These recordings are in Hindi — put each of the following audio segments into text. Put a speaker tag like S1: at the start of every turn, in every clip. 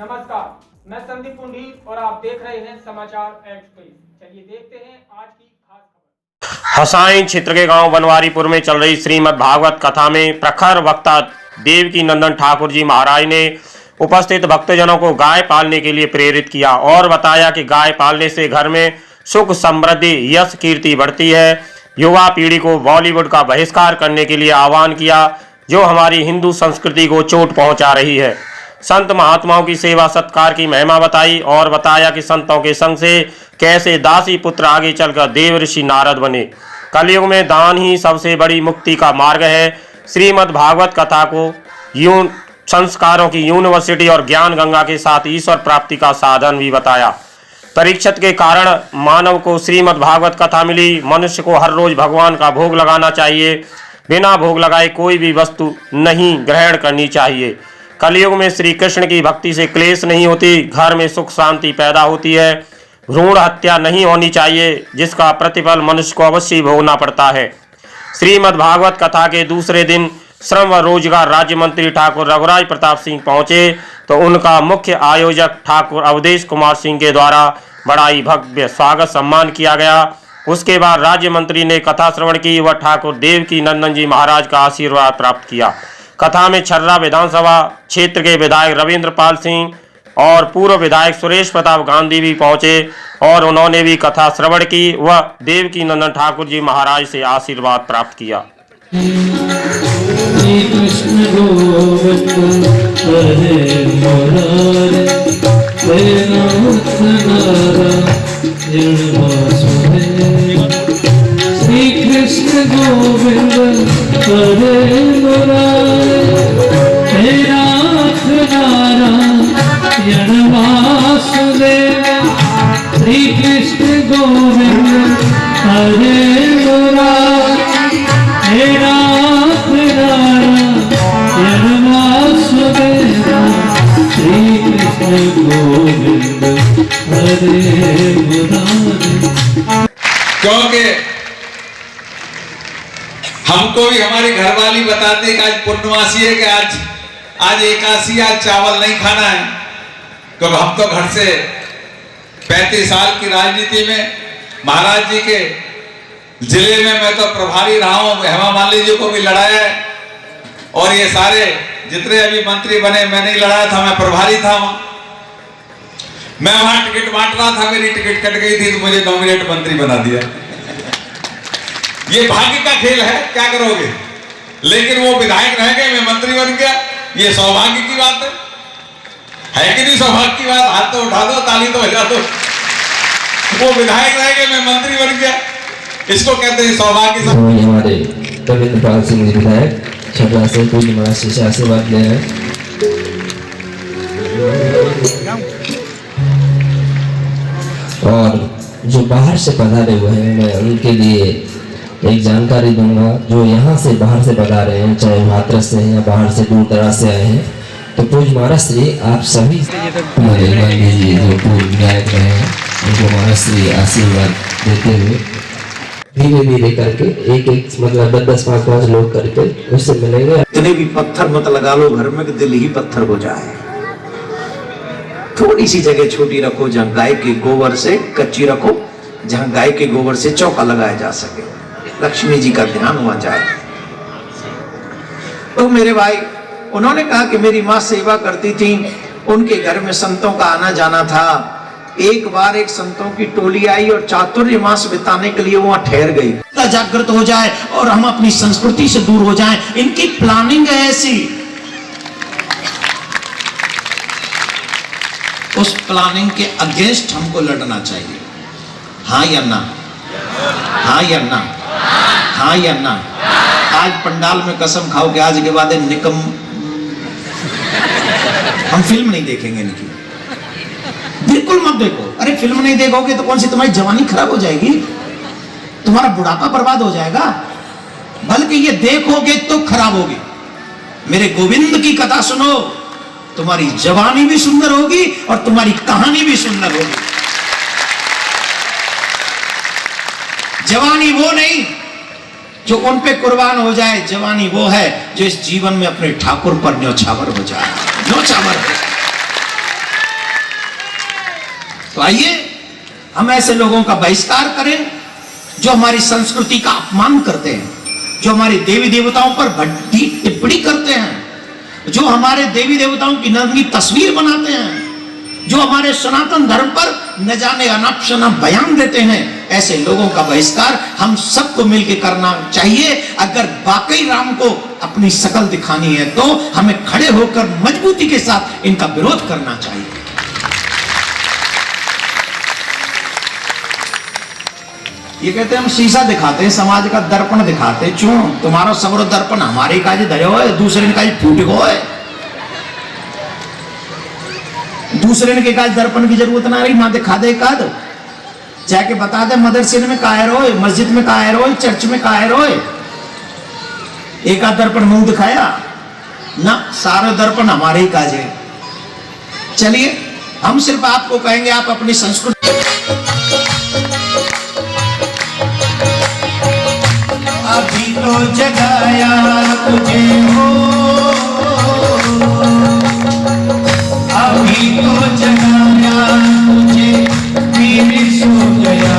S1: नमस्कार, मैं संदीप पुंडीर और आप देख रहे हैं समाचार एक्सप्रेस। चलिए देखते हैं आज की खास खबर।
S2: हसाई क्षेत्र के गांव बनवारीपुर में चल रही श्रीमद् भागवत कथा में प्रखर वक्ता देवकी नंदन ठाकुर जी महाराज ने उपस्थित भक्तजनों को गाय पालने के लिए प्रेरित किया और बताया कि गाय पालने से घर में सुख समृद्धि यश कीर्ति बढ़ती है। युवा पीढ़ी को बॉलीवुड का बहिष्कार करने के लिए आह्वान किया जो हमारी हिंदू संस्कृति को चोट पहुंचा रही है। संत महात्माओं की सेवा सत्कार की महिमा बताई और बताया कि संतों के संग से कैसे दासी पुत्र आगे चलकर देव ऋषि नारद बने। कलयुग में दान ही सबसे बड़ी मुक्ति का मार्ग है। श्रीमद् भागवत कथा को संस्कारों की यूनिवर्सिटी और ज्ञान गंगा के साथ ईश्वर प्राप्ति का साधन भी बताया। परीक्षित के कारण मानव को श्रीमद् भागवत कथा मिली। मनुष्य को हर रोज भगवान का भोग लगाना चाहिए। बिना भोग लगाए कोई भी वस्तु नहीं ग्रहण करनी चाहिए। कलयुग में श्री कृष्ण की भक्ति से क्लेश नहीं होती, घर में सुख शांति पैदा होती है। भ्रूण हत्या नहीं होनी चाहिए जिसका प्रतिफल मनुष्य को अवश्य भोगना पड़ता है। श्रीमद् भागवत कथा के दूसरे दिन श्रम व रोजगार राज्य मंत्री ठाकुर रघुराज प्रताप सिंह पहुंचे तो उनका मुख्य आयोजक ठाकुर अवधेश कुमार सिंह के द्वारा बड़ा ही भव्य स्वागत सम्मान किया गया। उसके बाद राज्य मंत्री ने कथा श्रवण की व ठाकुर देवकी नंदन जी महाराज का आशीर्वाद प्राप्त किया। कथा में छर्रा विधानसभा क्षेत्र के विधायक रविंद्र पाल सिंह और पूर्व विधायक सुरेश प्रताप गांधी भी पहुंचे और उन्होंने भी कथा श्रवण की व देवकी नंदन ठाकुर जी महाराज से आशीर्वाद प्राप्त किया।
S3: श्री कृष्ण गोविंद हरे मुरारे हे नाथ नारायण वासुदेव। श्री कृष्ण गोविंद हरे मुरारे हे नाथ नारायण वासुदेव। श्री कृष्ण गोविंद हरे मुरारे।
S4: क्योंकि हमको भी हमारी घरवाली बताते हैं कि आज पूर्णमासी है कि आज एकादशी, आज चावल नहीं खाना है। क्योंकि हम तो घर से 35 साल की राजनीति में महाराज जी के जिले में मैं तो प्रभारी रहा हूं। हेमा मालिनी जी को भी लड़ाया है और ये सारे जितने अभी मंत्री बने मैं नहीं लड़ाया था, मैं प्रभारी था वहां। मैं वहां टिकट बांट रहा था, मेरी टिकट कट गई थी तो मुझे नॉमिनेट मंत्री बना दिया। ये भाग्य का खेल है, क्या करोगे। लेकिन वो विधायक रह गए, मैं मंत्री बन गया। ये सौभाग्य की बात है कि नहीं? सौभाग्य की बात, हाथ तो उठा दो, ताली तो बजा दो। वो विधायक रह गए, मैं मंत्री बन गया। इसको कहते हैं सौभाग्य।
S5: हमारे रविंद्र पाल सिंह जी विधायक छपरा से पूज्य महाराज से आशीर्वाद ले रहे हैं। और जो बाहर से पधारे हुए हैं मैं उनके लिए एक जानकारी दूंगा। जो यहाँ से बाहर से पधारे हैं, चाहे हाथरस से हैं या बाहर से दूर दराज से आए हैं, तो पूज्य महाराज श्री आप सभी हमारे गांधी जी जो पूर्व विधायक रहे हैं उनको महाराज श्री आशीर्वाद देते हुए धीरे धीरे करके एक मतलब 10-5 लोग करके उससे मिलेंगे।
S6: इतने भी पत्थर मत लगा लो घर में कि दिल ही पत्थर हो जाए। थोड़ी सी जगह छोटी रखो जहाँ गाय के गोबर से, कच्ची रखो जहाँ गाय के गोबर से चौका लगाया जा सके, लक्ष्मी जी का ध्यान हुआ जाए। तो मेरे भाई उन्होंने कहा कि मेरी माँ सेवा करती थी, उनके घर में संतों का आना जाना था। एक बार एक संतों की टोली आई और चातुर्य मास बिताने के लिए वहां ठहर गई। जागृत हो जाए और हम अपनी संस्कृति से दूर हो जाएं, इनकी प्लानिंग है ऐसी। उस प्लानिंग के अगेंस्ट हमको लड़ना चाहिए। हाँ या ना? हाँ या ना? हाँ या ना? आज पंडाल में कसम खाओ कि आज के बाद निकम हम फिल्म नहीं देखेंगे इनकी। बिल्कुल मत देखो। अरे फिल्म नहीं देखोगे तो कौन सी तुम्हारी जवानी खराब हो जाएगी, तुम्हारा बुढ़ापा बर्बाद हो जाएगा। बल्कि ये देखोगे तो खराब होगी। मेरे गोविंद की कथा सुनो, तुम्हारी जवानी भी सुंदर होगी और तुम्हारी कहानी भी सुंदर होगी। जवानी वो नहीं जो उन पे कुर्बान हो जाए, जवानी वो है जो इस जीवन में अपने ठाकुर पर न्योछावर हो जाए। न्योछावर तो आइए हम ऐसे लोगों का बहिष्कार करें जो हमारी संस्कृति का अपमान करते हैं, जो हमारे देवी देवताओं पर भद्दी टिप्पणी करते हैं, जो हमारे देवी देवताओं की नंगी तस्वीर बनाते हैं, जो हमारे सनातन धर्म पर न जाने अनाप शनाप बयान देते हैं। ऐसे लोगों का बहिष्कार हम सबको मिलकर करना चाहिए। अगर वाकई राम को अपनी शकल दिखानी है तो हमें खड़े होकर मजबूती के साथ इनका विरोध करना चाहिए। ये कहते हैं हम शीशा दिखाते हैं, समाज का दर्पण दिखाते हैं। क्यों? तुम्हारा सबरो दर्पण हमारे काज धरे हो, दूसरे ने काज फूट गो है, दूसरे ने के काज दर्पण की जरूरत ना रही, ना दिखा दे काद, जाके बता दे मदरसे में कायर हो, मस्जिद में कायर हो, चर्च में कायर हो, एक आध दर्पण मुंह दिखाया ना, सारे दर्पण हमारे ही काज है। चलिए हम सिर्फ आपको कहेंगे आप अपनी संस्कृति अभी तो जगाया तुझे हो, अभी तो जगाया तुझे, फिर सो गया,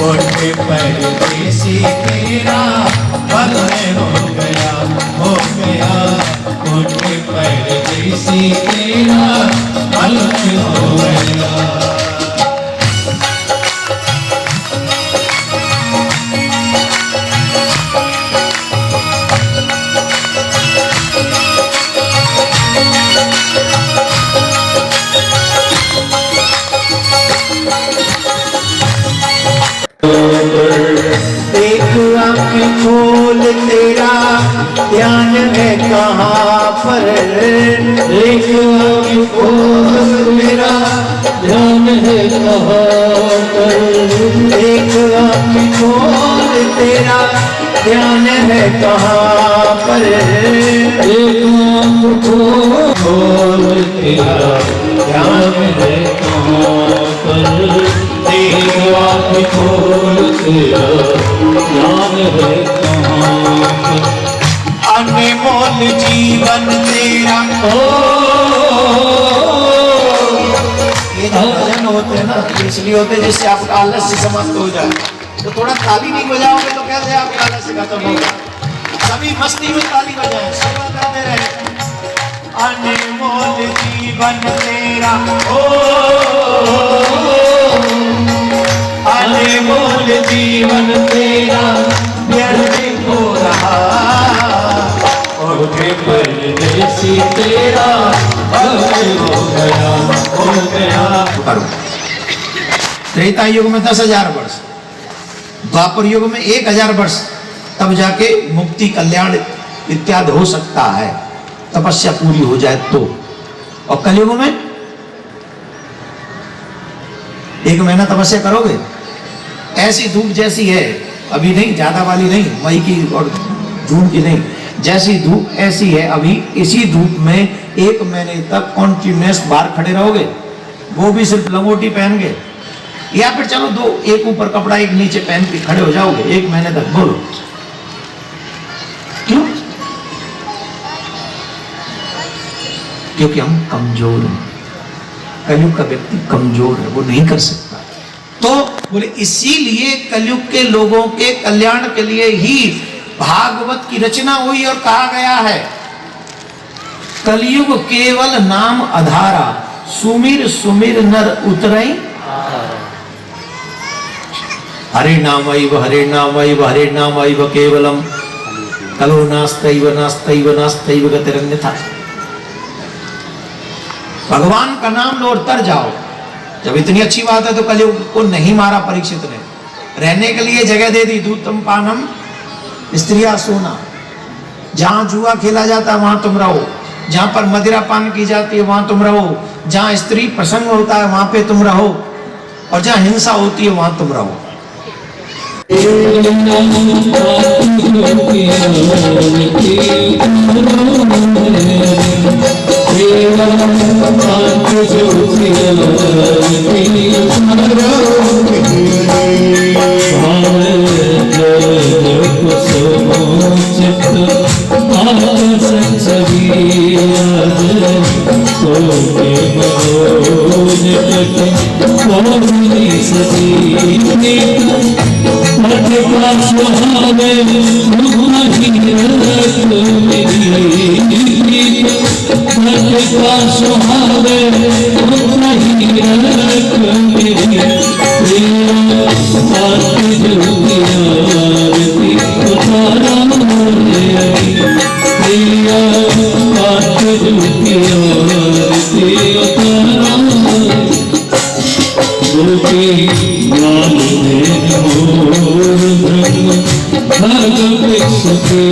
S6: उठे परदेसी तेरा बल हो गया, हो गया, उठे परदेसी तेरा बल हो गया। खोल तेरा ध्यान है कहाँ पर, एक खोल तेरा ध्यान है कहाँ पर, एक खोल तेरा ध्यान है कहाँ पर, एक खोल तेरा ध्यान है कहाँ पर, एक खोल तेरा ध्यान है कहाँ पर, अनमोल जीवन तेरा। ये जो भजन होते हैं ना इसलिए होते हैं जिससे आपका आलस्य समाप्त हो जाए। तो थोड़ा ताली नहीं बजाओगे तो कैसे आपका आलस्य खत्म होगा? सभी मस्ती में ताली बजाएं, सेवा करते रहे। अनमोल जीवन तेरा ओ, अनमोल जीवन तेरा व्यर्थ हो रहा, और परदेसी तेरा हो गया, हो गया। त्रेता युग में 10,000 वर्ष, द्वापर युग में 1,000 वर्ष, तब जाके मुक्ति कल्याण इत्यादि हो सकता है, तपस्या पूरी हो जाए तो। और कलयुग में 1 महीना तपस्या करोगे, ऐसी धूप जैसी है अभी नहीं, ज्यादा वाली नहीं, मई की और जून की नहीं, जैसी धूप ऐसी है अभी, इसी धूप में 1 महीने तक कॉन्टिन्यूस बाहर खड़े रहोगे, वो भी सिर्फ लंगोटी पहन के, या फिर चलो दो, एक ऊपर कपड़ा एक नीचे पहन के खड़े हो जाओगे 1 महीने तक। बोलो क्यों? क्योंकि हम कमजोर हैं, कलयुग का व्यक्ति कमजोर है, वो नहीं कर सकता। तो बोले इसीलिए कलयुग के लोगों के कल्याण के लिए ही भागवत की रचना हुई और कहा गया है कलयुग केवल नाम आधारा, सुमिर सुमिर नर उतरई, हरे नाम हरे नाम हरे नाम केवलम, कलो नास्तैव नास्तैव नास्तैव गतिरन्यथा। भगवान का नाम लो और तर जाओ। जब इतनी अच्छी बात है तो कलयुग को नहीं मारा परीक्षित ने, रहने के लिए जगह दे दी, दूतम पानम स्त्रिया सोना, जहां जुआ खेला जाता है वहां तुम रहो, जहां पर मदिरा पान की जाती है वहां तुम रहो, जहां स्त्री प्रसंग होता है वहां पे तुम रहो, और जहां हिंसा होती है वहां तुम रहो।
S3: सभी पौनी सती अटका सुहावे हीरत मेरी अटका सुहावे हीरत मेरी आरती ज्योति आरती उतारा प्रिया आरती ज्योति आरती उतारा गोपी लाल मोर ब्रह्म भगवत सखी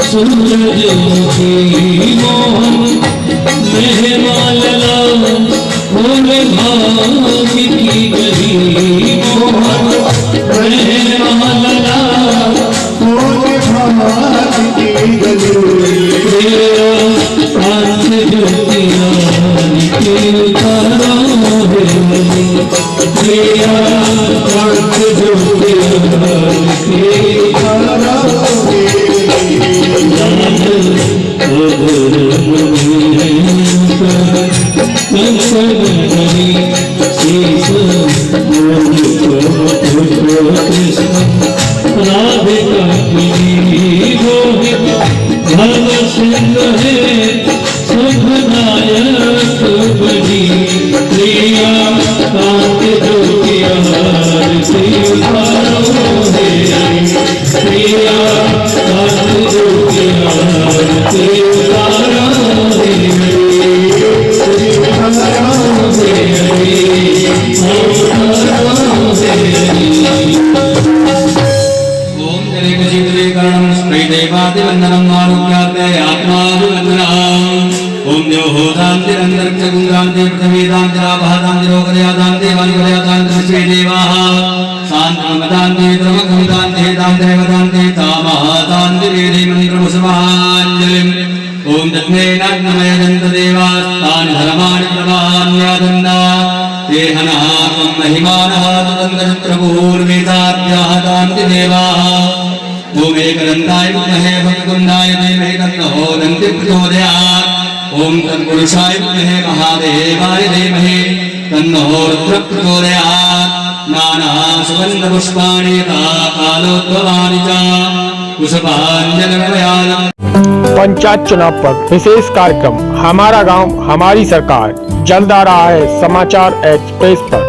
S3: सूरजमुखी मोहन मेहमालला भोले भाग्य की गली मोहन मेहमालला भोले भाग्य की गली आंख ज्योतिया के उतारा प्रिया आंख ज्योतिया के उतारा राधिका भव सिंह है सुखदायक बड़ी प्रिया कांत ज्योति आरती उतारो प्रिया कांत ज्योति आरती उतारो
S7: देवादिवंदनम आरोग्यादय आत्मादिवंदनम ओम देव होदांति अंतरिक्ष गुंगांति पृथ्वी दांति राभादांति रोगर्यादांति वायुर्यादांति विश्वे देवाः शांतमदांति ध्रुवगुदांति दांति देवदांति तामहादांति वेदे मंत्रमुसमाञ्जलिम् ओम तस्मै नमः दन्त देवास्तानि धर्माणि प्रभान्यादन्ना ते हनाकं महिमानः तदन्तरप्रभूर्वेदाभ्याः दान्ति देवाः ओम एकदन्ताय विद्महे भक्तकुंडाय धीमहि तन्नो दन्ति प्रचोदयात् ओम तत्पुरुषाय विद्महे महादेवाय धीमहि तन्नो रुद्रः प्रचोदयात् नाना सुगन्धपुष्पाणि कालोद्भवानि च पुष्पाञ्जलिर्मयालम्।
S1: पंचायत चुनाव पर विशेष कार्यक्रम हमारा गांव हमारी सरकार जल्द आ रहा है समाचार एक्सप्रेस पर।